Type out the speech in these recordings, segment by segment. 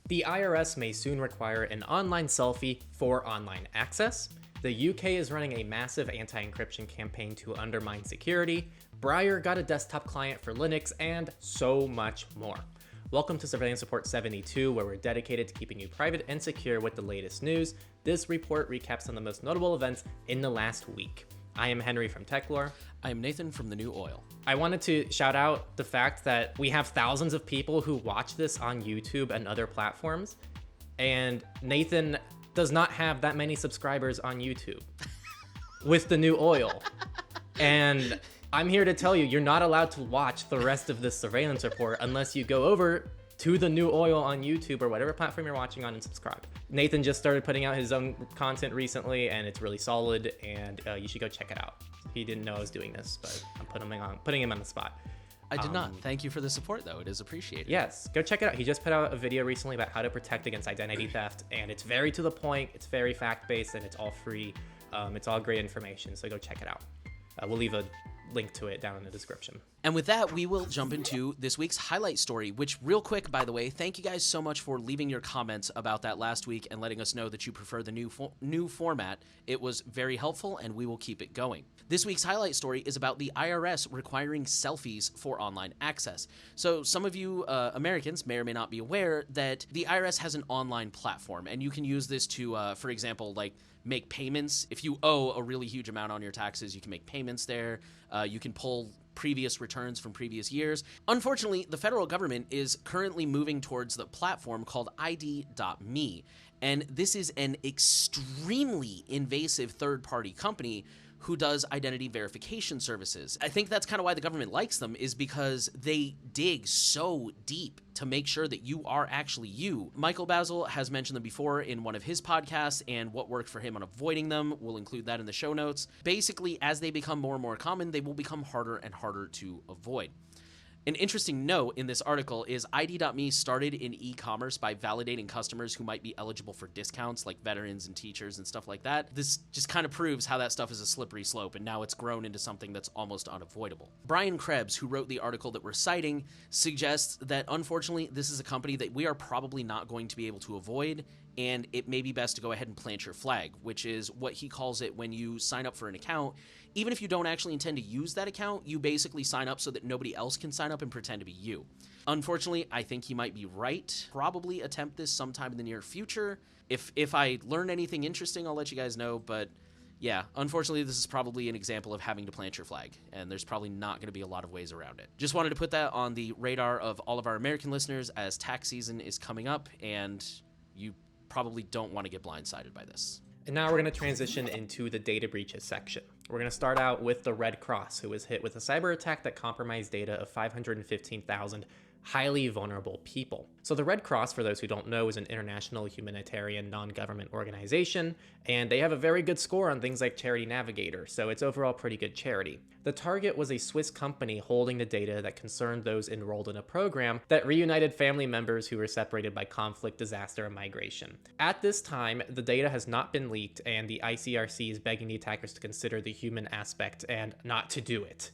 The IRS may soon require an online selfie for online access. The UK is running a massive anti-encryption campaign to undermine security. Briar got a desktop client for Linux, and so much more. Welcome to Surveillance Report 72, where we're dedicated to keeping you private and secure with the latest news. This report recaps some of the most notable events in the last week. I am Henry from Techlore. I am Nathan from The New Oil. I wanted to shout out the fact that we have thousands of people who watch this on YouTube and other platforms, and Nathan does not have that many subscribers on YouTube with The New Oil. And I'm here to tell you, you're not allowed to watch the rest of this surveillance report unless you go over to The New Oil on YouTube or whatever platform you're watching on and subscribe. Nathan just started putting out his own content recently, and it's really solid, and you should go check it out. He didn't know I was doing this, but I'm putting him on the spot. I did not. Thank you for the support, though. It is appreciated. Yes, go check it out. He just put out a video recently about how to protect against identity theft, and it's very to the point, it's very fact-based, and it's all free. It's all great information, so go check it out. We'll leave a link to it down in the description. And with that, we will jump into this week's highlight story, which, real quick, by the way, thank you guys so much for leaving your comments about that last week and letting us know that you prefer the new format. It was very helpful, and we will keep it going. This week's highlight story is about the IRS requiring selfies for online access. So some of you Americans may or may not be aware that the IRS has an online platform, and you can use this to, for example, like make payments. If you owe a really huge amount on your taxes, you can make payments there. You can pull previous returns from previous years. Unfortunately, the federal government is currently moving towards the platform called ID.me, and this is an extremely invasive third-party company who does identity verification services. I think that's kind of why the government likes them, is because they dig so deep to make sure that you are actually you. Michael Basil has mentioned them before in one of his podcasts, and what worked for him on avoiding them. We'll include that in the show notes. Basically, as they become more and more common, they will become harder and harder to avoid. An interesting note in this article is ID.me started in e-commerce by validating customers who might be eligible for discounts, like veterans and teachers and stuff like that. This just kind of proves how that stuff is a slippery slope, and now it's grown into something that's almost unavoidable. Brian Krebs, who wrote the article that we're citing, suggests that unfortunately this is a company that we are probably not going to be able to avoid, and it may be best to go ahead and plant your flag, which is what he calls it when you sign up for an account. Even if you don't actually intend to use that account, you basically sign up so that nobody else can sign up and pretend to be you. Unfortunately, I think he might be right. Probably attempt this sometime in the near future. If I learn anything interesting, I'll let you guys know, but yeah, unfortunately, this is probably an example of having to plant your flag, and there's probably not going to be a lot of ways around it. Just wanted to put that on the radar of all of our American listeners as tax season is coming up, and you probably don't want to get blindsided by this. And now we're going to transition into the data breaches section. We're going to start out with the Red Cross, who was hit with a cyber attack that compromised data of 515,000 highly vulnerable people. So the Red Cross, for those who don't know, is an international humanitarian non-government organization, and they have a very good score on things like Charity Navigator, so it's overall pretty good charity. The target was a Swiss company holding the data that concerned those enrolled in a program that reunited family members who were separated by conflict, disaster, and migration. At this time, the data has not been leaked, and the ICRC is begging the attackers to consider the human aspect and not to do it.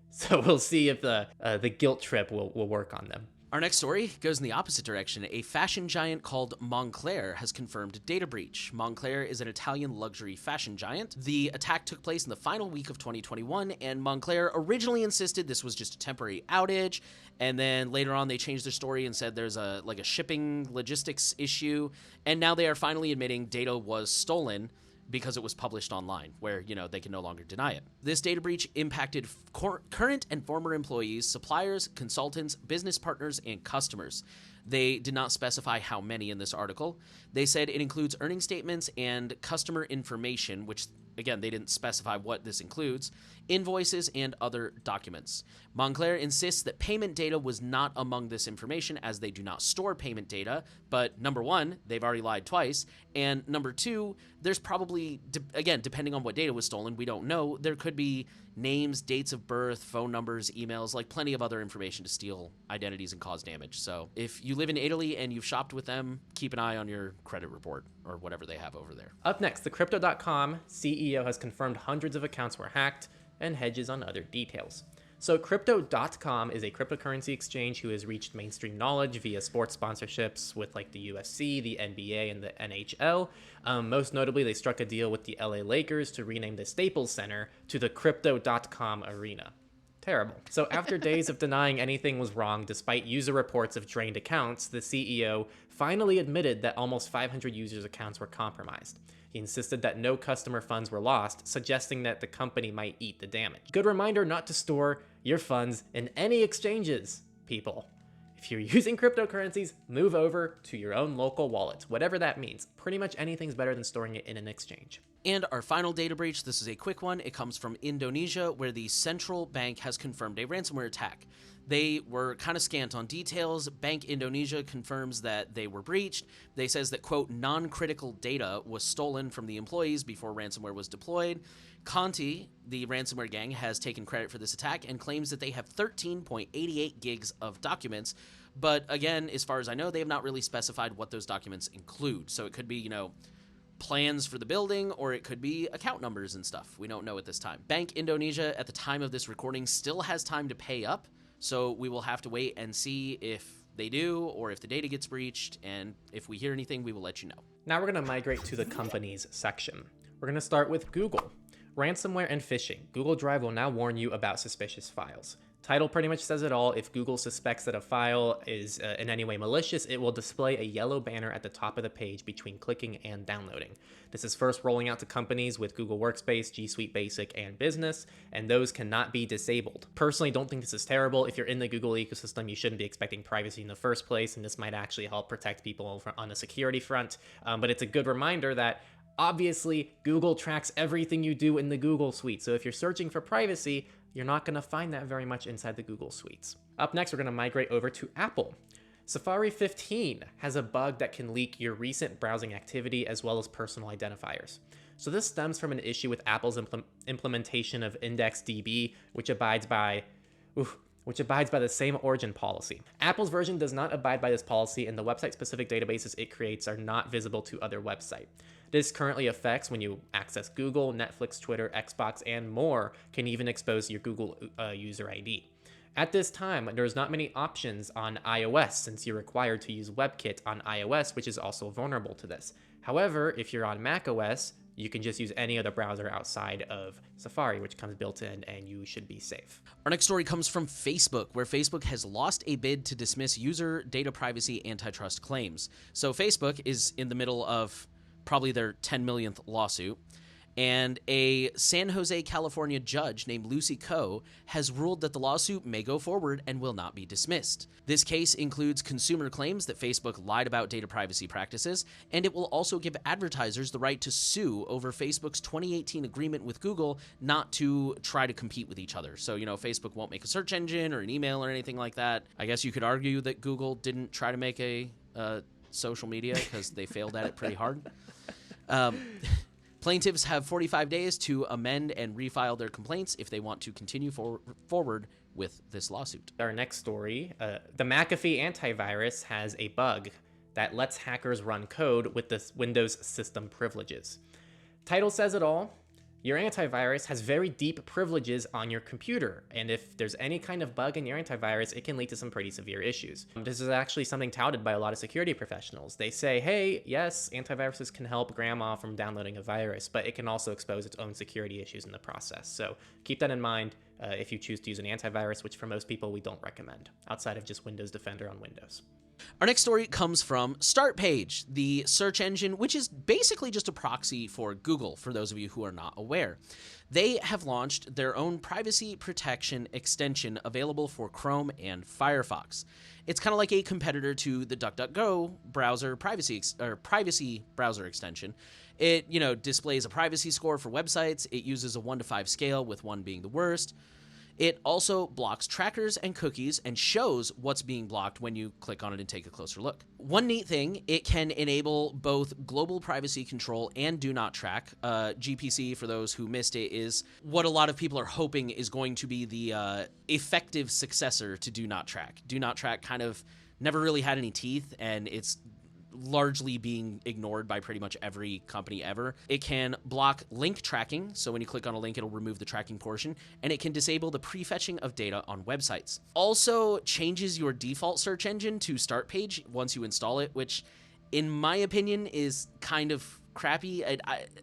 So we'll see if the guilt trip will work on them. Our next story goes in the opposite direction. A fashion giant called Moncler has confirmed a data breach. Moncler is an Italian luxury fashion giant. The attack took place in the final week of 2021, and Moncler originally insisted this was just a temporary outage, and then later on they changed their story and said there's a shipping logistics issue, and now they are finally admitting data was stolen because it was published online, where, they can no longer deny it. This data breach impacted current and former employees, suppliers, consultants, business partners, and customers. They did not specify how many in this article. They said it includes earning statements and customer information, which, again, they didn't specify what this includes, invoices, and other documents. Moncler insists that payment data was not among this information, as they do not store payment data, but number one, they've already lied twice, and number two, there's probably, again, depending on what data was stolen, we don't know, there could be names, dates of birth, phone numbers, emails, like plenty of other information to steal identities and cause damage. So if you live in Italy and you've shopped with them, keep an eye on your credit report or whatever they have over there. Up next, the Crypto.com CEO has confirmed hundreds of accounts were hacked and hedges on other details. So Crypto.com is a cryptocurrency exchange who has reached mainstream knowledge via sports sponsorships with like the UFC, the NBA, and the NHL. Most notably, they struck a deal with the LA Lakers to rename the Staples Center to the Crypto.com Arena. Terrible. So after days of denying anything was wrong, despite user reports of drained accounts, the CEO finally admitted that almost 500 users' accounts were compromised. He insisted that no customer funds were lost, suggesting that the company might eat the damage. Good reminder not to store your funds in any exchanges, people. If you're using cryptocurrencies, move over to your own local wallets, whatever that means. Pretty much anything's better than storing it in an exchange. And our final data breach, this is a quick one. It comes from Indonesia, where the central bank has confirmed a ransomware attack. They were kind of scant on details. Bank Indonesia confirms that they were breached. They says that, quote, non-critical data was stolen from the employees before ransomware was deployed. Conti, the ransomware gang, has taken credit for this attack and claims that they have 13.88 gigs of documents. But again, as far as I know, they have not really specified what those documents include. So it could be, plans for the building, or it could be account numbers and stuff. We don't know at this time. Bank Indonesia, at the time of this recording, still has time to pay up. So we will have to wait and see if they do or if the data gets breached. And if we hear anything, we will let you know. Now we're going to migrate to the companies section. We're going to start with Google. Ransomware and phishing. Google Drive will now warn you about suspicious files. Title pretty much says it all. If Google suspects that a file is in any way malicious, it will display a yellow banner at the top of the page between clicking and downloading. This is first rolling out to companies with Google Workspace, G Suite Basic, and Business, and those cannot be disabled. Personally, don't think this is terrible. If you're in the Google ecosystem, you shouldn't be expecting privacy in the first place, and this might actually help protect people on the security front. But it's a good reminder that obviously Google tracks everything you do in the Google suite. So if you're searching for privacy, you're not going to find that very much inside the Google suites. Up next, we're going to migrate over to Apple. Safari 15 has a bug that can leak your recent browsing activity as well as personal identifiers. So this stems from an issue with Apple's implementation of IndexedDB, which abides by the same origin policy. Apple's version does not abide by this policy, and the website-specific databases it creates are not visible to other websites. This currently affects when you access Google, Netflix, Twitter, Xbox, and more, can even expose your Google user ID. At this time, there's not many options on iOS since you're required to use WebKit on iOS, which is also vulnerable to this. However, if you're on macOS, you can just use any other browser outside of Safari, which comes built in, and you should be safe. Our next story comes from Facebook, where Facebook has lost a bid to dismiss user data privacy antitrust claims. So Facebook is in the middle of probably their 10 millionth lawsuit, and a San Jose, California judge named Lucy Coe has ruled that the lawsuit may go forward and will not be dismissed. This case includes consumer claims that Facebook lied about data privacy practices, and it will also give advertisers the right to sue over Facebook's 2018 agreement with Google not to try to compete with each other. So, Facebook won't make a search engine or an email or anything like that. I guess you could argue that Google didn't try to make a social media because they failed at it pretty hard. Plaintiffs have 45 days to amend and refile their complaints if they want to continue forward with this lawsuit. Our next story, the McAfee antivirus has a bug that lets hackers run code with the Windows system privileges. Title says it all. Your antivirus has very deep privileges on your computer, and if there's any kind of bug in your antivirus, it can lead to some pretty severe issues. This is actually something touted by a lot of security professionals. They say, hey, yes, antiviruses can help grandma from downloading a virus, but it can also expose its own security issues in the process. So keep that in mind if you choose to use an antivirus, which for most people we don't recommend, outside of just Windows Defender on Windows. Our next story comes from StartPage, the search engine, which is basically just a proxy for Google, for those of you who are not aware. They have launched their own privacy protection extension available for Chrome and Firefox. It's kind of like a competitor to the DuckDuckGo browser privacy browser extension. It, displays a privacy score for websites. It uses a 1 to 5 scale, with 1 being the worst. It also blocks trackers and cookies and shows what's being blocked when you click on it and take a closer look. One neat thing, it can enable both global privacy control and do not track. GPC, for those who missed it, is what a lot of people are hoping is going to be the effective successor to do not track. Do not track kind of never really had any teeth, and it's largely being ignored by pretty much every company ever. It can block link tracking, so when you click on a link, it'll remove the tracking portion, and it can disable the prefetching of data on websites. Also changes your default search engine to start page once you install it, which in my opinion is kind of crappy. I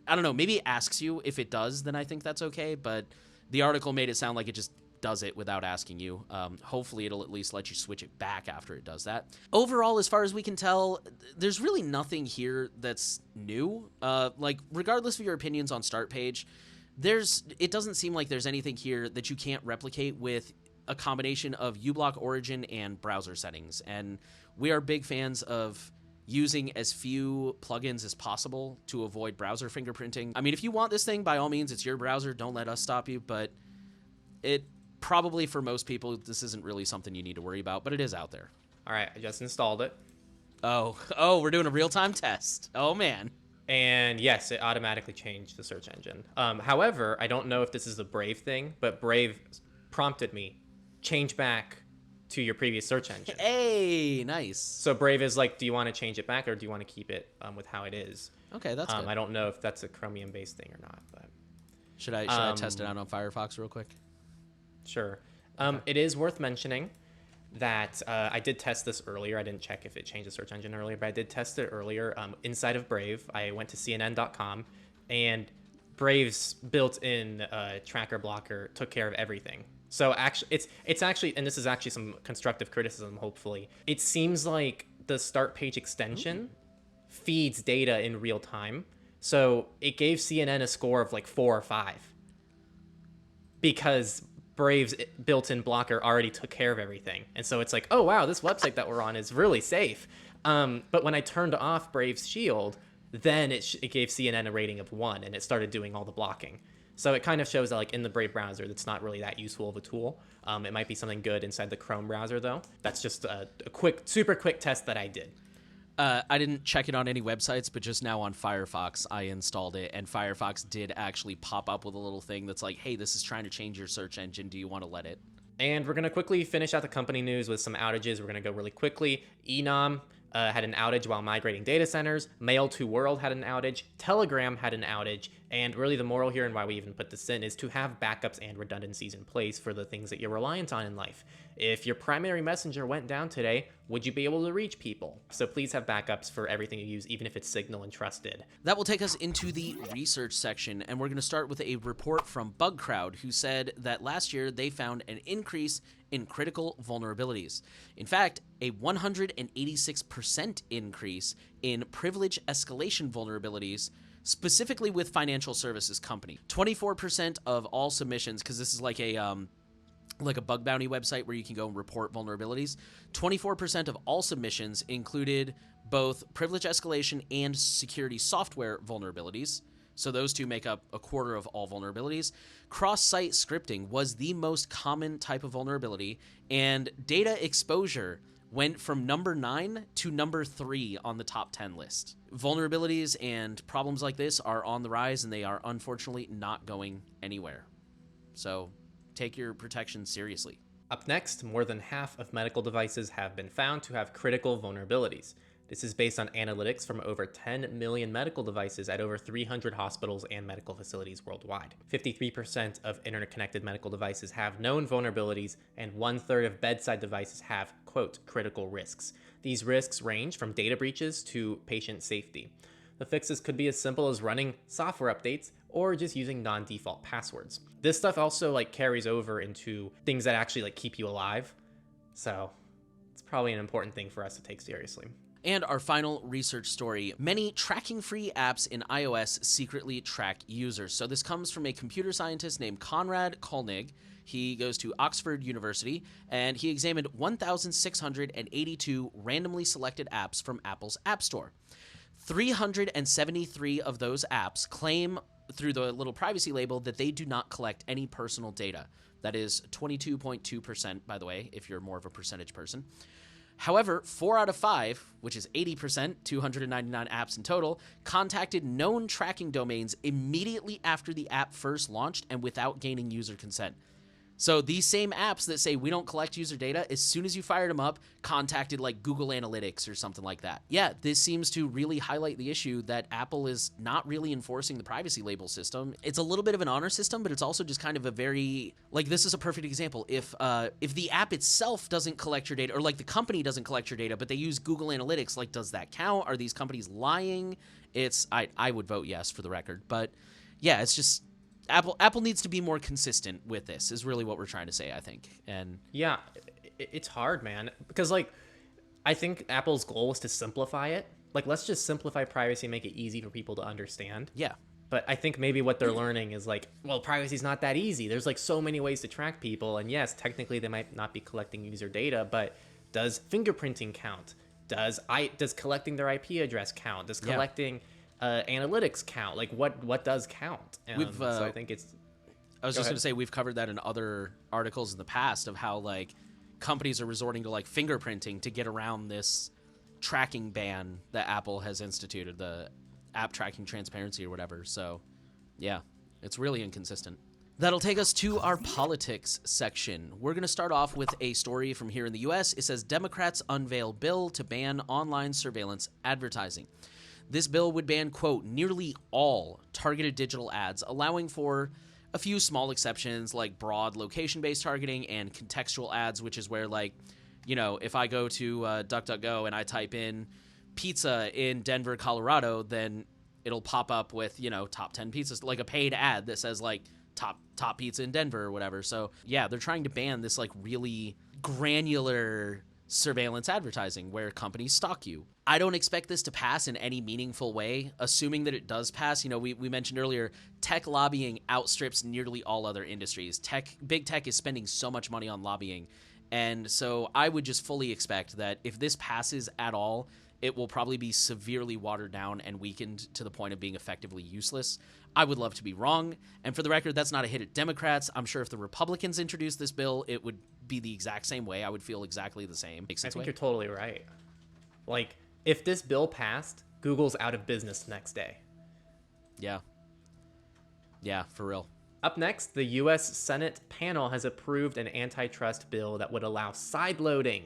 don't know, maybe it asks you. If it does, then I think that's okay, but the article made it sound like it just does it without asking you. Hopefully it'll at least let you switch it back after it does that. Overall, as far as we can tell, there's really nothing here that's new. Like, regardless of your opinions on start page, it doesn't seem like there's anything here that you can't replicate with a combination of uBlock origin and browser settings. And we are big fans of using as few plugins as possible to avoid browser fingerprinting. I mean, if you want this thing, by all means, it's your browser. Don't let us stop you, but it probably for most people, this isn't really something you need to worry about, but it is out there. All right, I just installed it. Oh, we're doing a real-time test. Oh, man. And yes, it automatically changed the search engine. However, I don't know if this is a Brave thing, but Brave prompted me, change back to your previous search engine. Hey, nice. So Brave is like, do you want to change it back or do you want to keep it with how it is? Okay, that's good. I don't know if that's a Chromium-based thing or not, but should I test it out on Firefox real quick? Sure. It is worth mentioning that I did test this earlier. I didn't check if it changed the search engine earlier, but I did test it earlier inside of Brave. I went to CNN.com, and Brave's built-in tracker blocker took care of everything. So actually, it's actually, and this is actually some constructive criticism, hopefully. It seems like the start page extension feeds data in real time. So it gave CNN a score of like 4 or 5 because Brave's built-in blocker already took care of everything. And so it's like, oh, wow, this website that we're on is really safe. But when I turned off Brave's shield, then it gave CNN a rating of 1, and it started doing all the blocking. So it kind of shows that, like, in the Brave browser, that's not really that useful of a tool. It might be something good inside the Chrome browser, though. That's just a super quick test that I did. I didn't check it on any websites, but just now on Firefox, I installed it, and Firefox did actually pop up with a little thing that's like, hey, this is trying to change your search engine. Do you want to let it? And we're going to quickly finish out the company news with some outages. We're going to go really quickly. Enom had an outage while migrating data centers. Mail2World had an outage. Telegram had an outage. And really the moral here and why we even put this in is to have backups and redundancies in place for the things that you're reliant on in life. If your primary messenger went down today, would you be able to reach people? So please have backups for everything you use, even if it's Signal and trusted. That will take us into the research section, and we're going to start with a report from BugCrowd, who said that last year they found an increase in critical vulnerabilities. In fact, a 186% increase in privilege escalation vulnerabilities, specifically with financial services company. 24% of all submissions, because this is like a bug bounty website where you can go and report vulnerabilities. 24% of all submissions included both privilege escalation and security software vulnerabilities. So those two make up a quarter of all vulnerabilities. Cross-site scripting was the most common type of vulnerability, and data exposure went from number 9 to number 3 on the top 10 list. Vulnerabilities and problems like this are on the rise, and they are unfortunately not going anywhere. So take your protection seriously. Up next, more than half of medical devices have been found to have critical vulnerabilities. This is based on analytics from over 10 million medical devices at over 300 hospitals and medical facilities worldwide. 53% of internet-connected medical devices have known vulnerabilities, and 1/3 of bedside devices have, quote, critical risks. These risks range from data breaches to patient safety. The fixes could be as simple as running software updates or just using non-default passwords. This stuff also carries over into things that actually keep you alive. So it's probably an important thing for us to take seriously. And our final research story, many tracking-free apps in iOS secretly track users. So this comes from a computer scientist named Konrad Kollnig. He goes to Oxford University, and he examined 1,682 randomly selected apps from Apple's App Store. 373 of those apps claim through the little privacy label that they do not collect any personal data. That is 22.2%, by the way, if you're more of a percentage person. However, 4 out of 5, which is 80%, 299 apps in total, contacted known tracking domains immediately after the app first launched and without gaining user consent. So these same apps that say we don't collect user data, as soon as you fired them up, contacted like Google Analytics or something like that. Yeah, this seems to really highlight the issue that Apple is not really enforcing the privacy label system. It's a little bit of an honor system, but it's also just kind of a very, like, this is a perfect example. If the app itself doesn't collect your data, or like the company doesn't collect your data, but they use Google Analytics, like, does that count? Are these companies lying? I would vote yes for the record, but yeah, it's just Apple needs to be more consistent with this is really what we're trying to say, I think. And yeah, it's hard, man, because like I think Apple's goal is to simplify it. Like, let's just simplify privacy and make it easy for people to understand. yeah. But I think maybe what they're learning is like, well, privacy's not that easy. There's like so many ways to track people, and yes, technically they might not be collecting user data, but does fingerprinting count? Does collecting their IP address count? Does collecting analytics count? Like, what does count? So I think it's. I was just going to say, we've covered that in other articles in the past of how like companies are resorting to like fingerprinting to get around this tracking ban that Apple has instituted, the app tracking transparency or whatever. So yeah, it's really inconsistent. That'll take us to our politics section. We're going to start off with a story from here in the US. It says Democrats unveil bill to ban online surveillance advertising. This bill would ban, quote, nearly all targeted digital ads, allowing for a few small exceptions like broad location-based targeting and contextual ads, which is where, like, you know, if I go to DuckDuckGo and I type in pizza in Denver, Colorado, then it'll pop up with, you know, top 10 pizzas, like a paid ad that says, like, top pizza in Denver or whatever. So, yeah, they're trying to ban this, like, really granular surveillance advertising where companies stalk you. I don't expect this to pass in any meaningful way. Assuming that it does pass, you know, we mentioned earlier, tech lobbying outstrips nearly all other industries. Big tech is spending so much money on lobbying. And so I would just fully expect that if this passes at all, it will probably be severely watered down and weakened to the point of being effectively useless. I would love to be wrong. And for the record, that's not a hit at Democrats. I'm sure if the Republicans introduced this bill, it would be the exact same way. I would feel exactly the same. I think you're totally right. Like, if this bill passed, Google's out of business the next day. Yeah. Yeah, for real. Up next, the U.S. Senate panel has approved an antitrust bill that would allow sideloading.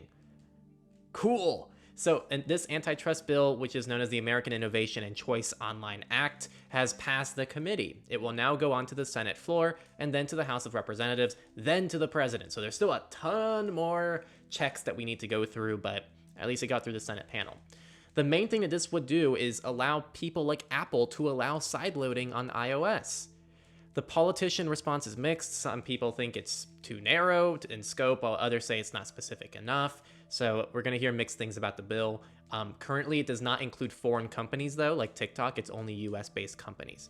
Cool. So, and this antitrust bill, which is known as the American Innovation and Choice Online Act, has passed the committee. It will now go on to the Senate floor and then to the House of Representatives, then to the president. So there's still a ton more checks that we need to go through, but at least it got through the Senate panel. The main thing that this would do is allow people like Apple to allow sideloading on iOS. The politician response is mixed. Some people think it's too narrow in scope, while others say it's not specific enough. So we're going to hear mixed things about the bill. Currently, it does not include foreign companies, though, like TikTok. It's only US-based companies.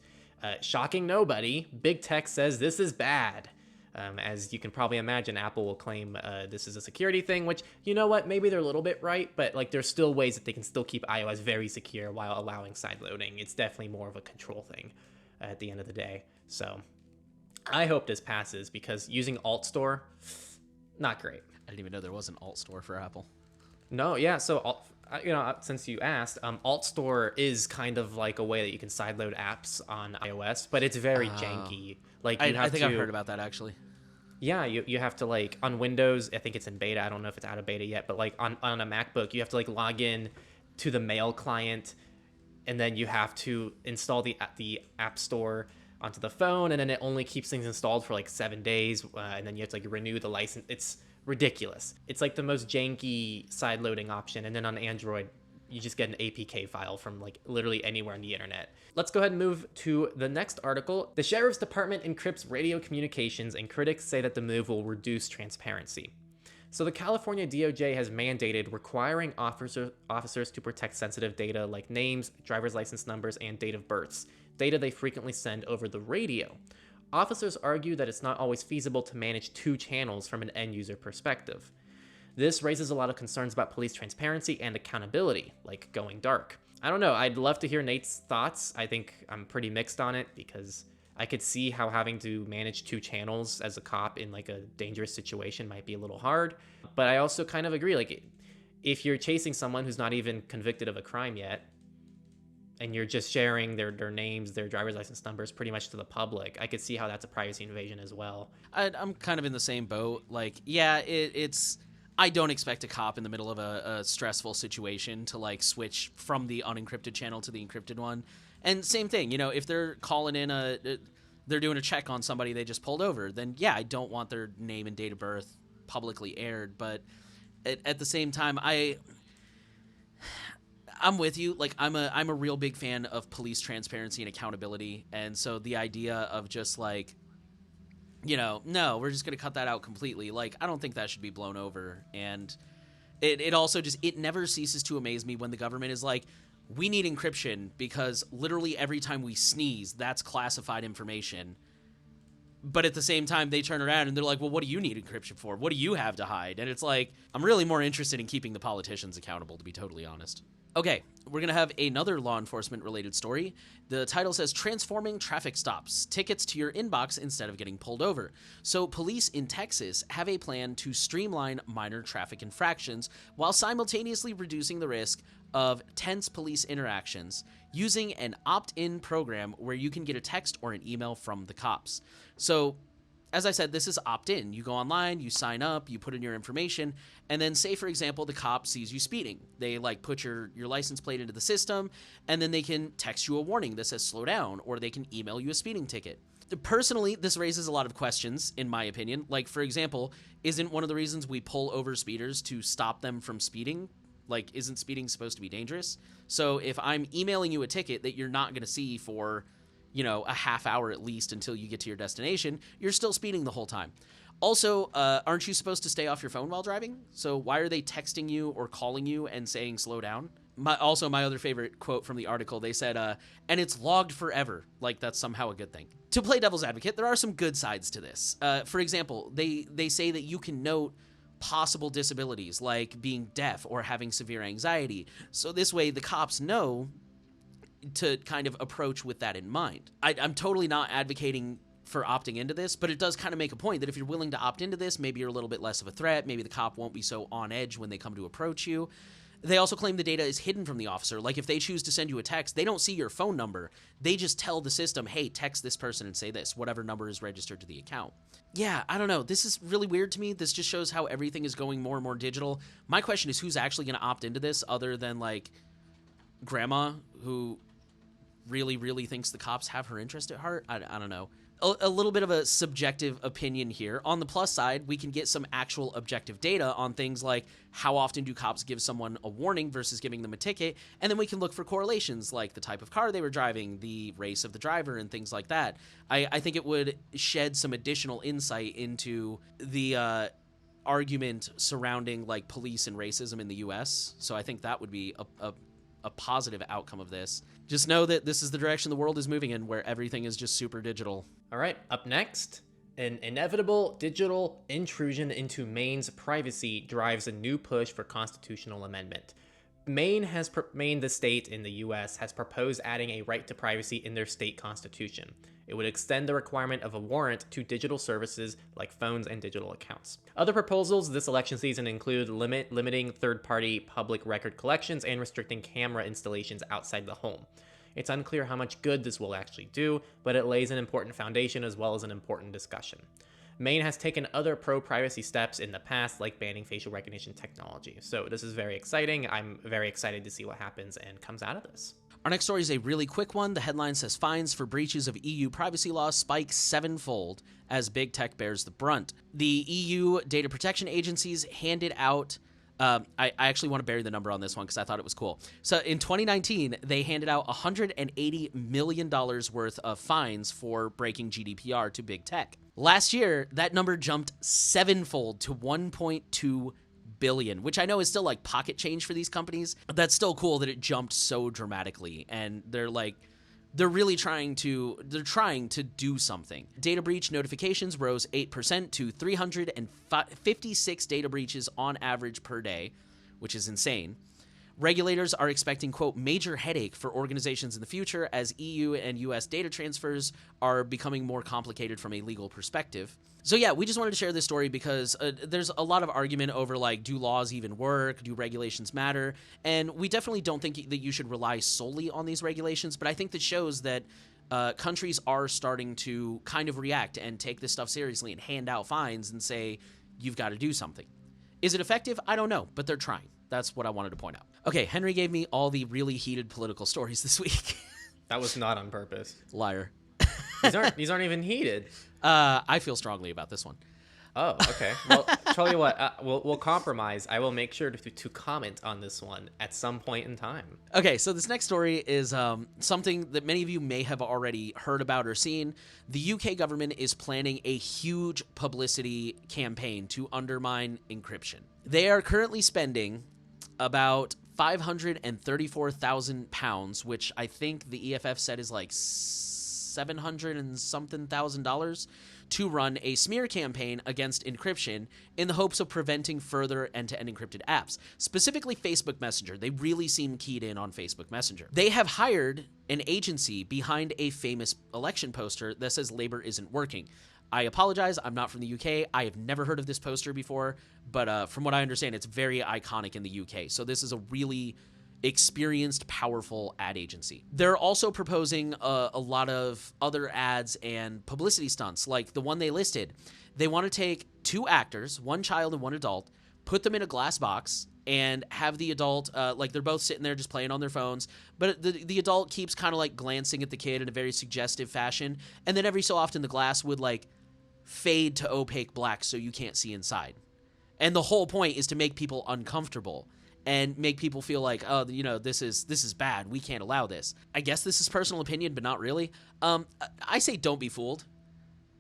Shocking nobody, big tech says this is bad. As you can probably imagine, Apple will claim this is a security thing, which, you know what, maybe they're a little bit right, but like there's still ways that they can still keep iOS very secure while allowing sideloading. It's definitely more of a control thing at the end of the day. So I hope this passes because using Alt Store, not great. I didn't even know there was an Alt Store for Apple. No, yeah. So, since you asked, Alt Store is kind of like a way that you can sideload apps on iOS, but it's very janky. Like I think I've heard about that actually. Yeah, you have to, like, on Windows, I think it's in beta. I don't know if it's out of beta yet, but like on a MacBook, you have to like log in to the Mail client, and then you have to install the App Store onto the phone, and then it only keeps things installed for like 7 days, and then you have to like renew the license. It's ridiculous. It's like the most janky side loading option, and then on Android you just get an APK file from like literally anywhere on the internet. Let's go ahead and move to the next article. The Sheriff's Department encrypts radio communications, and critics say that the move will reduce transparency. So the California DOJ has mandated requiring officers to protect sensitive data like names, driver's license numbers, and date of births, data they frequently send over the radio. Officers argue that it's not always feasible to manage two channels from an end-user perspective. This raises a lot of concerns about police transparency and accountability, like going dark. I don't know, I'd love to hear Nate's thoughts. I think I'm pretty mixed on it because I could see how having to manage two channels as a cop in like a dangerous situation might be a little hard. But I also kind of agree, like if you're chasing someone who's not even convicted of a crime yet, and you're just sharing their names, their driver's license numbers pretty much to the public, I could see how that's a privacy invasion as well. I'm kind of in the same boat. Like, yeah, it's. I don't expect a cop in the middle of a stressful situation to like switch from the unencrypted channel to the encrypted one. And same thing, you know, if they're calling in they're doing a check on somebody they just pulled over, then yeah, I don't want their name and date of birth publicly aired. But at the same time, I'm with you. Like, I'm a real big fan of police transparency and accountability. And so the idea of just like, you know, no, we're just going to cut that out completely. Like, I don't think that should be blown over. And it also just, it never ceases to amaze me when the government is like, we need encryption because literally every time we sneeze, that's classified information. But at the same time, they turn around and they're like, well, what do you need encryption for? What do you have to hide? And it's like, I'm really more interested in keeping the politicians accountable, to be totally honest. Okay, we're going to have another law enforcement related story. The title says Transforming Traffic Stops, Tickets to Your Inbox Instead of Getting Pulled Over. So police in Texas have a plan to streamline minor traffic infractions while simultaneously reducing the risk of tense police interactions using an opt-in program where you can get a text or an email from the cops. So as I said, this is opt-in. You go online, you sign up, you put in your information, and then say, for example, the cop sees you speeding. They like put your license plate into the system, and then they can text you a warning that says slow down, or they can email you a speeding ticket. Personally, this raises a lot of questions, in my opinion. Like, for example, isn't one of the reasons we pull over speeders to stop them from speeding? Like, isn't speeding supposed to be dangerous? So if I'm emailing you a ticket that you're not going to see for, you know, a half hour at least until you get to your destination, you're still speeding the whole time. Also, aren't you supposed to stay off your phone while driving? So why are they texting you or calling you and saying slow down? My other favorite quote from the article, they said, and it's logged forever. Like, that's somehow a good thing. To play devil's advocate, there are some good sides to this. For example, they say that you can note possible disabilities like being deaf or having severe anxiety. So this way the cops know to kind of approach with that in mind. I'm totally not advocating for opting into this, but it does kind of make a point that if you're willing to opt into this, maybe you're a little bit less of a threat. Maybe the cop won't be so on edge when they come to approach you. They also claim the data is hidden from the officer. Like, if they choose to send you a text, they don't see your phone number. They just tell the system, hey, text this person and say this, whatever number is registered to the account. Yeah, I don't know. This is really weird to me. This just shows how everything is going more and more digital. My question is, who's actually going to opt into this other than, like, grandma who really, really thinks the cops have her interest at heart? I don't know. A little bit of a subjective opinion here. On the plus side, we can get some actual objective data on things like how often do cops give someone a warning versus giving them a ticket, and then we can look for correlations like the type of car they were driving, the race of the driver, and things like that. I think it would shed some additional insight into the argument surrounding like police and racism in the U.S., so I think that would be a positive outcome of this. Just know that this is the direction the world is moving in, where everything is just super digital. All right, up next, an inevitable digital intrusion into Maine's privacy drives a new push for constitutional amendment. Maine, the state in the U.S., has proposed adding a right to privacy in their state constitution. It would extend the requirement of a warrant to digital services like phones and digital accounts. Other proposals this election season include limiting third-party public record collections and restricting camera installations outside the home. It's unclear how much good this will actually do, but it lays an important foundation as well as an important discussion. Maine has taken other pro-privacy steps in the past, like banning facial recognition technology. So this is very exciting. I'm very excited to see what happens and comes out of this. Our next story is a really quick one. The headline says fines for breaches of EU privacy law spike sevenfold as big tech bears the brunt. The EU data protection agencies handed out I actually want to bury the number on this one because I thought it was cool. So in 2019, they handed out $180 million worth of fines for breaking GDPR to big tech. Last year, that number jumped sevenfold to 1.2 billion, which I know is still like pocket change for these companies. But that's still cool that it jumped so dramatically. And they're really trying to do something. Data breach notifications rose 8% to 356 data breaches on average per day, which is insane. Regulators are expecting, quote, major headache for organizations in the future as EU and US data transfers are becoming more complicated from a legal perspective. So yeah, we just wanted to share this story because there's a lot of argument over, like, do laws even work? Do regulations matter? And we definitely don't think that you should rely solely on these regulations, but I think that shows that countries are starting to kind of react and take this stuff seriously and hand out fines and say, you've got to do something. Is it effective? I don't know, but they're trying. That's what I wanted to point out. Okay, Henry gave me all the really heated political stories this week. That was not on purpose. Liar. These aren't even heated. I feel strongly about this one. Oh, okay. Well, tell you what, we'll compromise. I will make sure to comment on this one at some point in time. Okay, so this next story is something that many of you may have already heard about or seen. The UK government is planning a huge publicity campaign to undermine encryption. They are currently spending about £534,000, which I think the EFF said is like $700 and something thousand, to run a smear campaign against encryption in the hopes of preventing further end-to-end encrypted apps, specifically Facebook Messenger. They really seem keyed in on Facebook Messenger. They have hired an agency behind a famous election poster that says Labour isn't working. I apologize, I'm not from the UK. I have never heard of this poster before, but from what I understand, it's very iconic in the UK. So this is a really experienced, powerful ad agency. They're also proposing a lot of other ads and publicity stunts, like the one they listed. They want to take two actors, one child and one adult, put them in a glass box, and have the adult, like they're both sitting there just playing on their phones, but the adult keeps kind of like glancing at the kid in a very suggestive fashion, and then every so often the glass would like fade to opaque black so you can't see inside. And the whole point is to make people uncomfortable and make people feel like, oh, you know, this is bad. We can't allow this. I guess this is personal opinion, but not really. I say don't be fooled.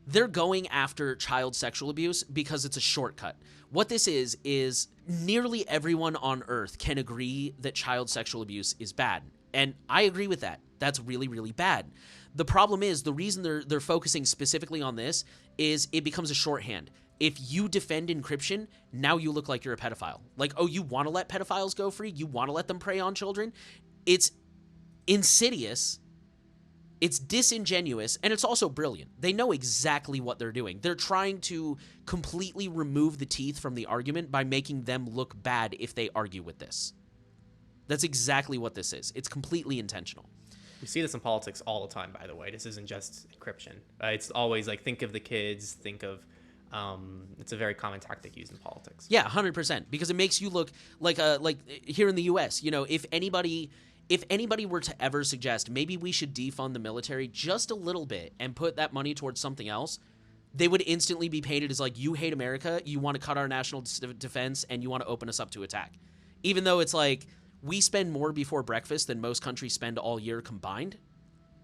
They're going after child sexual abuse because it's a shortcut. What this is nearly everyone on Earth can agree that child sexual abuse is bad. And I agree with that. That's really, really bad. The problem is, the reason they're focusing specifically on this is it becomes a shorthand. If you defend encryption, now you look like you're a pedophile. Like, oh, you want to let pedophiles go free? You want to let them prey on children? It's insidious, it's disingenuous, and it's also brilliant. They know exactly what they're doing. They're trying to completely remove the teeth from the argument by making them look bad if they argue with this. That's exactly what this is. It's completely intentional. We see this in politics all the time, by the way. This isn't just encryption. It's always like, think of the kids, think of... it's a very common tactic used in politics. Yeah, 100%, because it makes you look like here in the U.S., you know, if anybody were to ever suggest maybe we should defund the military just a little bit and put that money towards something else, they would instantly be painted as like, you hate America, you want to cut our national defense, and you want to open us up to attack. Even though it's like, we spend more before breakfast than most countries spend all year combined.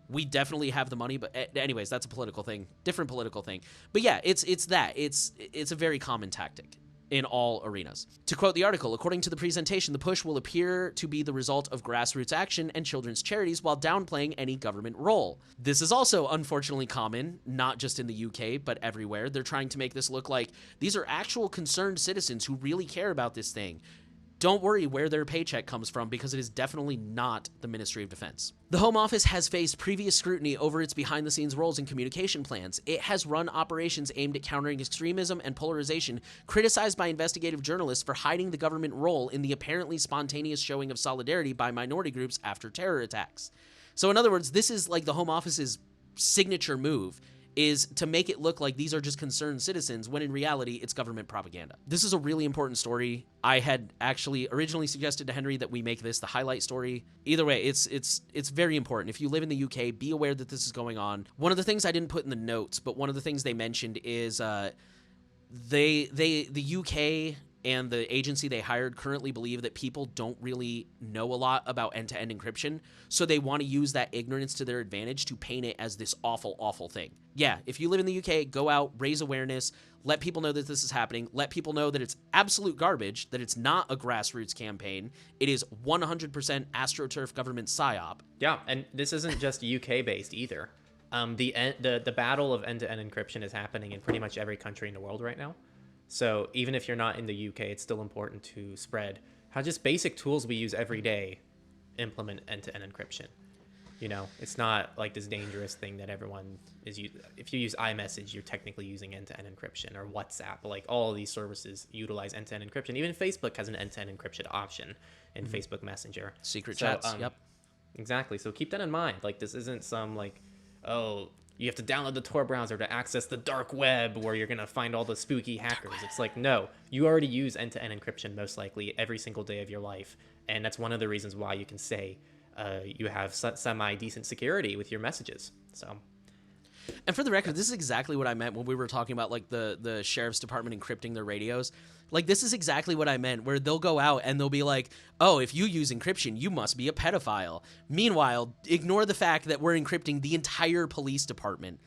We definitely have the money, but anyways, that's a political thing, different political thing. But yeah, it's a very common tactic in all arenas. To quote the article, according to the presentation, the push will appear to be the result of grassroots action and children's charities while downplaying any government role. This is also unfortunately common, not just in the UK, but everywhere. They're trying to make this look like these are actual concerned citizens who really care about this thing. Don't worry where their paycheck comes from, because it is definitely not the Ministry of Defense. The Home Office has faced previous scrutiny over its behind-the-scenes roles and communication plans. It has run operations aimed at countering extremism and polarization, criticized by investigative journalists for hiding the government role in the apparently spontaneous showing of solidarity by minority groups after terror attacks. So in other words, this is like the Home Office's signature move, is to make it look like these are just concerned citizens, when in reality, it's government propaganda. This is a really important story. I had actually originally suggested to Henry that we make this the highlight story. Either way, it's very important. If you live in the UK, be aware that this is going on. One of the things I didn't put in the notes, but one of the things they mentioned is the UK and the agency they hired currently believe that people don't really know a lot about end-to-end encryption, so they want to use that ignorance to their advantage to paint it as this awful, awful thing. Yeah, if you live in the UK, go out, raise awareness, let people know that this is happening, let people know that it's absolute garbage, that it's not a grassroots campaign, it is 100% AstroTurf government psyop. Yeah, and this isn't just UK-based either. The battle of end-to-end encryption is happening in pretty much every country in the world right now. So even if you're not in the UK, it's still important to spread how just basic tools we use every day implement end-to-end encryption. You know, it's not like this dangerous thing that everyone is using. If you use iMessage, you're technically using end-to-end encryption, or WhatsApp. Like, all of these services utilize end-to-end encryption. Even Facebook has an end-to-end encryption option in Facebook Messenger. Secret chats, yep. Exactly. So keep that in mind. Like, this isn't some like, oh, you have to download the Tor browser to access the dark web where you're going to find all the spooky hackers. It's like, no, you already use end-to-end encryption most likely every single day of your life. And that's one of the reasons why you can say you have semi-decent security with your messages. So, and for the record, this is exactly what I meant when we were talking about like the sheriff's department encrypting their radios. Like, this is exactly what I meant, where they'll go out and they'll be like, oh, if you use encryption, you must be a pedophile. Meanwhile, ignore the fact that we're encrypting the entire police department.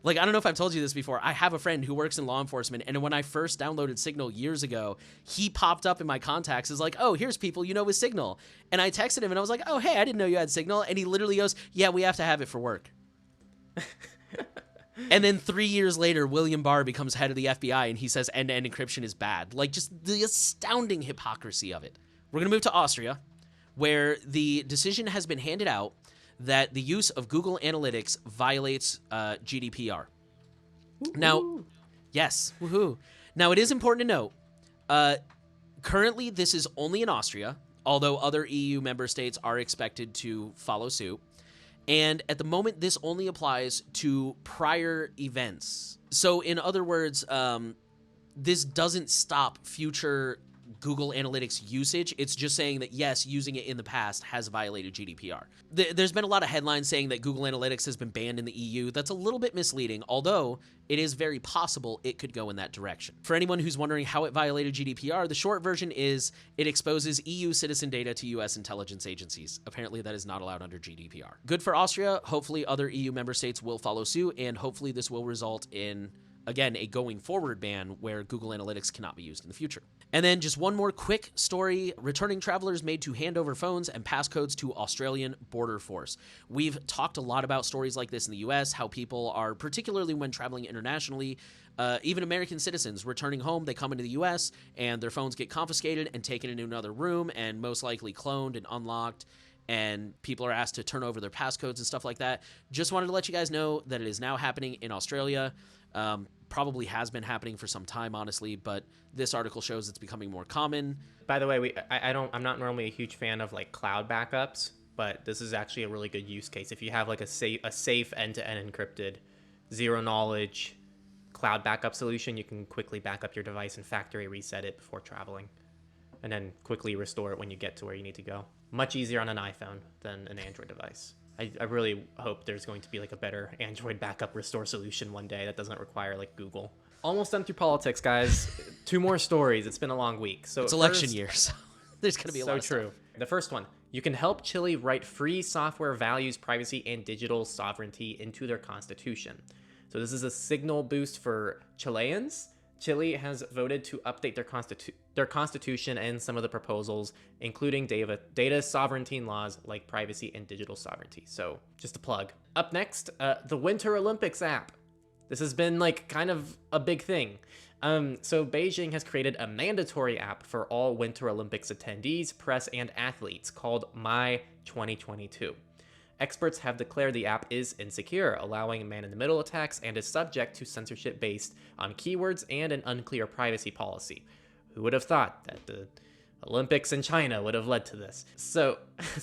Like, I don't know if I've told you this before. I have a friend who works in law enforcement, and when I first downloaded Signal years ago, he popped up in my contacts as like, oh, here's people you know with Signal. And I texted him, and I was like, oh, hey, I didn't know you had Signal. And he literally goes, yeah, we have to have it for work. And then 3 years later, William Barr becomes head of the FBI, and he says end-to-end encryption is bad. Like, just the astounding hypocrisy of it. We're going to move to Austria, where the decision has been handed out that the use of Google Analytics violates GDPR. Woo-hoo. Now, yes, woohoo. Now, it is important to note, currently this is only in Austria, although other EU member states are expected to follow suit. And at the moment, this only applies to prior events. So in other words, this doesn't stop future Google Analytics usage. It's just saying that, yes, using it in the past has violated GDPR. There's been a lot of headlines saying that Google Analytics has been banned in the EU. That's a little bit misleading, although it is very possible it could go in that direction. For anyone who's wondering how it violated GDPR, the short version is it exposes EU citizen data to US intelligence agencies. Apparently that is not allowed under GDPR. Good for Austria. Hopefully other EU member states will follow suit, and hopefully this will result in, again, a going forward ban where Google Analytics cannot be used in the future. And then just one more quick story. Returning travelers made to hand over phones and passcodes to Australian Border Force. We've talked a lot about stories like this in the US, how people are, particularly when traveling internationally, even American citizens returning home, they come into the US and their phones get confiscated and taken into another room and most likely cloned and unlocked, and people are asked to turn over their passcodes and stuff like that. Just wanted to let you guys know that it is now happening in Australia. Probably has been happening for some time, honestly, but this article shows it's becoming more common. By the way, I'm not normally a huge fan of like cloud backups, but this is actually a really good use case. If you have like a safe end-to-end encrypted, zero knowledge cloud backup solution, you can quickly back up your device and factory reset it before traveling, and then quickly restore it when you get to where you need to go. Much easier on an iPhone than an Android device. I really hope there's going to be like a better Android backup restore solution one day that doesn't require like Google. Almost done through politics, guys. 2 more stories. It's been a long week. So it's election year, so there's going to be a lot of stuff. The first one, you can help Chile write free software values privacy and digital sovereignty into their constitution. So this is a signal boost for Chileans. Chile has voted to update their constitution and some of the proposals, including data sovereignty laws like privacy and digital sovereignty. So just a plug. Up next, the Winter Olympics app. This has been like kind of a big thing. So Beijing has created a mandatory app for all Winter Olympics attendees, press, and athletes called My 2022. Experts have declared the app is insecure, allowing man-in-the-middle attacks, and is subject to censorship based on keywords and an unclear privacy policy. Who would have thought that the Olympics in China would have led to this? So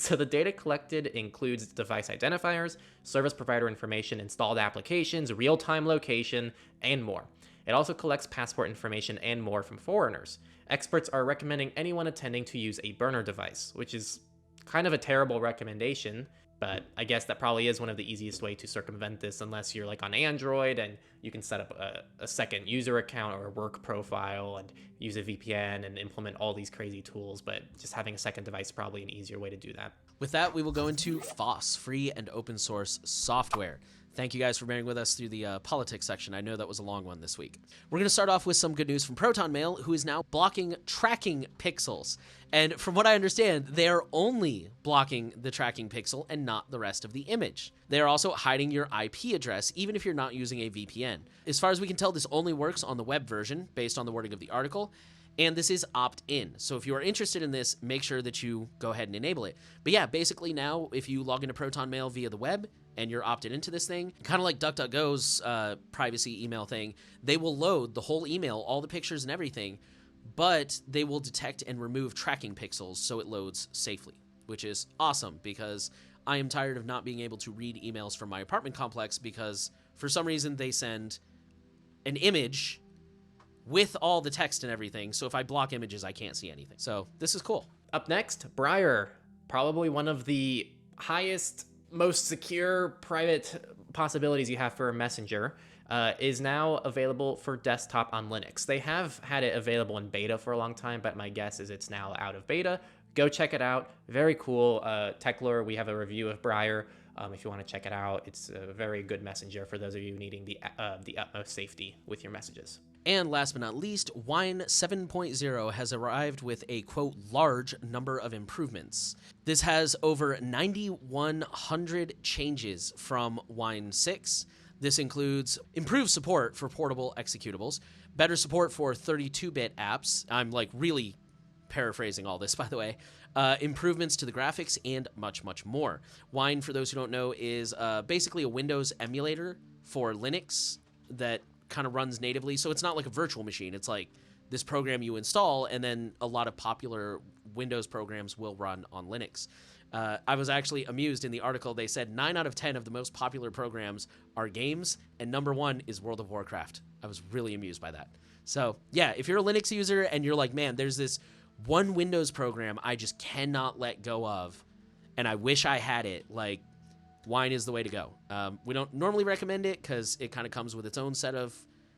the data collected includes device identifiers, service provider information, installed applications, real-time location, and more. It also collects passport information and more from foreigners. Experts are recommending anyone attending to use a burner device, which is kind of a terrible recommendation. But I guess that probably is one of the easiest way to circumvent this, unless you're like on Android and you can set up a second user account or a work profile and use a VPN and implement all these crazy tools. But just having a second device is probably an easier way to do that. With that, we will go into FOSS, free and open source software. Thank you guys for bearing with us through the politics section. I know that was a long one this week. We're going to start off with some good news from Proton Mail, who is now blocking tracking pixels. And from what I understand, they are only blocking the tracking pixel and not the rest of the image. They are also hiding your IP address, even if you're not using a VPN. As far as we can tell, this only works on the web version, based on the wording of the article. And this is opt-in. So if you are interested in this, make sure that you go ahead and enable it. But yeah, basically now, if you log into Proton Mail via the web and you're opted into this thing, kind of like DuckDuckGo's privacy email thing, they will load the whole email, all the pictures and everything, but they will detect and remove tracking pixels so it loads safely, which is awesome because I am tired of not being able to read emails from my apartment complex because for some reason they send an image with all the text and everything. So if I block images, I can't see anything. So this is cool. Up next, Briar, probably one of the highest, most secure private possibilities you have for a messenger, is now available for desktop on Linux. They have had it available in beta for a long time, but my guess is it's now out of beta. Go check it out. Very cool. Techlore, we have a review of Briar. If you want to check it out, it's a very good messenger for those of you needing the utmost safety with your messages. And last but not least, Wine 7.0 has arrived with a, quote, large number of improvements. This has over 9,100 changes from Wine 6. This includes improved support for portable executables, better support for 32-bit apps. I'm like really paraphrasing all this, by the way. Improvements to the graphics, and much, much more. Wine, for those who don't know, is basically a Windows emulator for Linux that kind of runs natively. So it's not like a virtual machine. It's like this program you install, and then a lot of popular Windows programs will run on Linux. I was actually amused in the article. They said 9 out of 10 of the most popular programs are games, and number 1 is World of Warcraft. I was really amused by that. So yeah, if you're a Linux user and you're like, man, there's this one Windows program I just cannot let go of, and I wish I had it, like, Wine is the way to go. We don't normally recommend it because it kind of comes with its own set of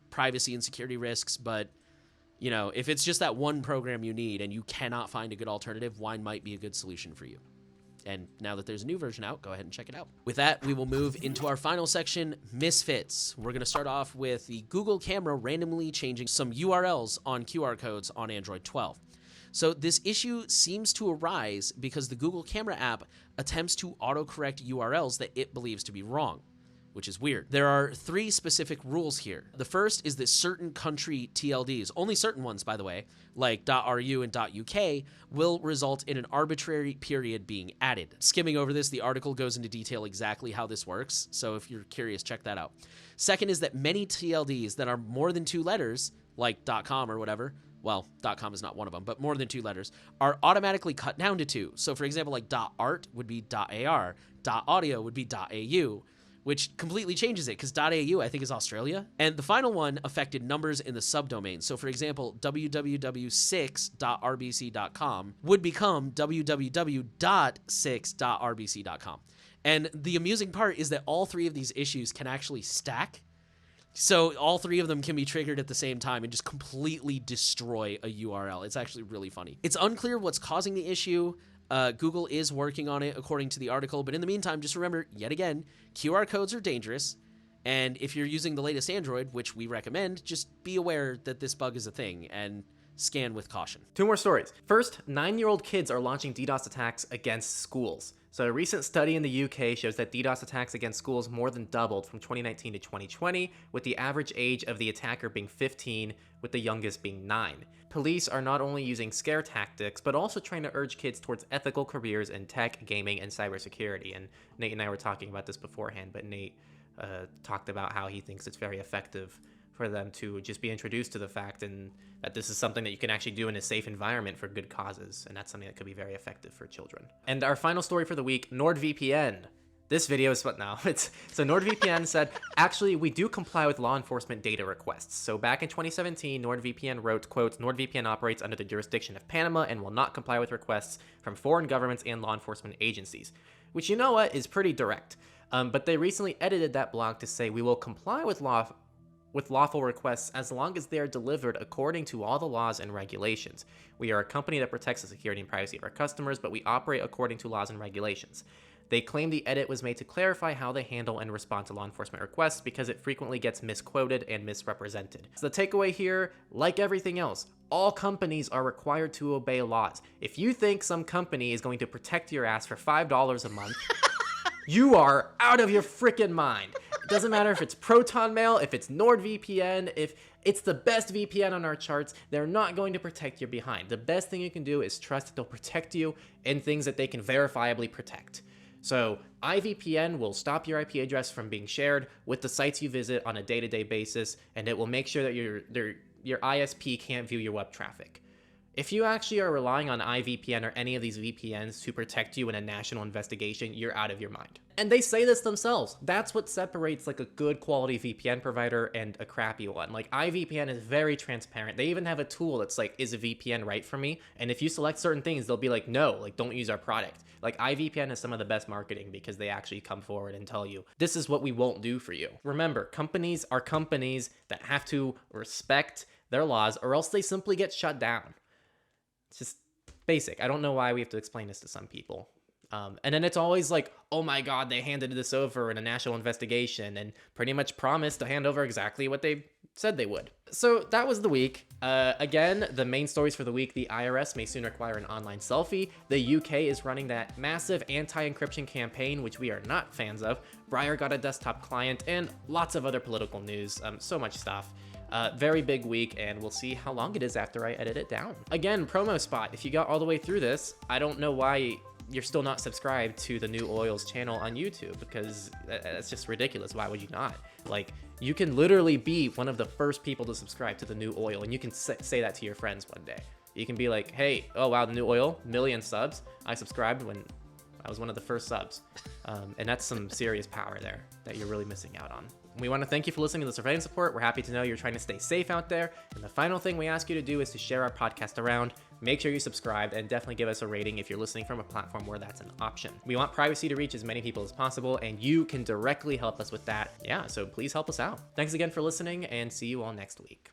privacy and security risks, but, you know, if it's just that one program you need and you cannot find a good alternative, Wine might be a good solution for you. And now that there's a new version out, go ahead and check it out. With that, we will move into our final section, Misfits. We're going to start off with the Google camera randomly changing some URLs on QR codes on Android 12. So this issue seems to arise because the Google Camera app attempts to autocorrect URLs that it believes to be wrong, which is weird. There are 3 specific rules here. The first is that certain country TLDs, only certain ones, by the way, like .ru and .uk, will result in an arbitrary period being added. Skimming over this, the article goes into detail exactly how this works, so if you're curious, check that out. Second is that many TLDs that are more than 2 letters, like .com or whatever, well, .com is not one of them, but more than 2 letters, are automatically cut down to 2. So for example, like .art would be .ar, .audio would be .au, which completely changes it because .au I think is Australia. And the final one affected numbers in the subdomain. So for example, www.6.rbc.com would become www.6.rbc.com. And the amusing part is that all 3 of these issues can actually stack. So all 3 of them can be triggered at the same time and just completely destroy a URL. It's actually really funny. It's unclear what's causing the issue. Google is working on it according to the article, but in the meantime, just remember, yet again, QR codes are dangerous, and if you're using the latest Android, which we recommend, just be aware that this bug is a thing and scan with caution. 2 more stories. First, 9-year-old kids are launching DDoS attacks against schools. So a recent study in the UK shows that DDoS attacks against schools more than doubled from 2019 to 2020, with the average age of the attacker being 15, with the youngest being 9. Police are not only using scare tactics, but also trying to urge kids towards ethical careers in tech, gaming, and cybersecurity. And Nate and I were talking about this beforehand, but Nate talked about how he thinks it's very effective for them to just be introduced to the fact and that this is something that you can actually do in a safe environment for good causes, and that's something that could be very effective for children. And our final story for the week, NordVPN. This video is what now? So NordVPN said, actually, we do comply with law enforcement data requests. So back in 2017, NordVPN wrote, quote, NordVPN operates under the jurisdiction of Panama and will not comply with requests from foreign governments and law enforcement agencies, which, you know what, is pretty direct. But they recently edited that blog to say, we will comply with lawful requests as long as they are delivered according to all the laws and regulations. We are a company that protects the security and privacy of our customers, but we operate according to laws and regulations. They claim the edit was made to clarify how they handle and respond to law enforcement requests because it frequently gets misquoted and misrepresented. So the takeaway here, like everything else, all companies are required to obey laws. If you think some company is going to protect your ass for $5 a month, you are out of your freaking mind. Doesn't matter if it's Proton Mail, if it's NordVPN, if it's the best VPN on our charts, they're not going to protect your behind. The best thing you can do is trust that they'll protect you in things that they can verifiably protect. So IVPN will stop your IP address from being shared with the sites you visit on a day-to-day basis, and it will make sure that your ISP can't view your web traffic. If you actually are relying on IVPN or any of these VPNs to protect you in a national investigation, you're out of your mind. And they say this themselves. That's what separates like a good quality VPN provider and a crappy one. Like IVPN is very transparent. They even have a tool that's like, is a VPN right for me? And if you select certain things, they'll be like, no, like don't use our product. Like IVPN is some of the best marketing because they actually come forward and tell you, this is what we won't do for you. Remember, companies are companies that have to respect their laws or else they simply get shut down. It's just basic. I don't know why we have to explain this to some people. And then it's always like, oh my God, they handed this over in a national investigation and pretty much promised to hand over exactly what they said they would. So that was the week. Again, the main stories for the week, the IRS may soon require an online selfie. The UK is running that massive anti-encryption campaign, which we are not fans of. Briar got a desktop client and lots of other political news. So much stuff. Very big week, and we'll see how long it is after I edit it down. Again, promo spot. If you got all the way through this, I don't know why you're still not subscribed to the New Oil's channel on YouTube, because that's just ridiculous. Why would you not? Like, you can literally be one of the first people to subscribe to the New Oil, and you can say that to your friends one day. You can be like, hey, oh wow, the New Oil, 1 million subs. I subscribed when I was one of the first subs. And that's some serious power there that you're really missing out on. We want to thank you for listening to the Surveillance Report. We're happy to know you're trying to stay safe out there. And the final thing we ask you to do is to share our podcast around. Make sure you subscribe and definitely give us a rating if you're listening from a platform where that's an option. We want privacy to reach as many people as possible, and you can directly help us with that. Yeah, so please help us out. Thanks again for listening, and see you all next week.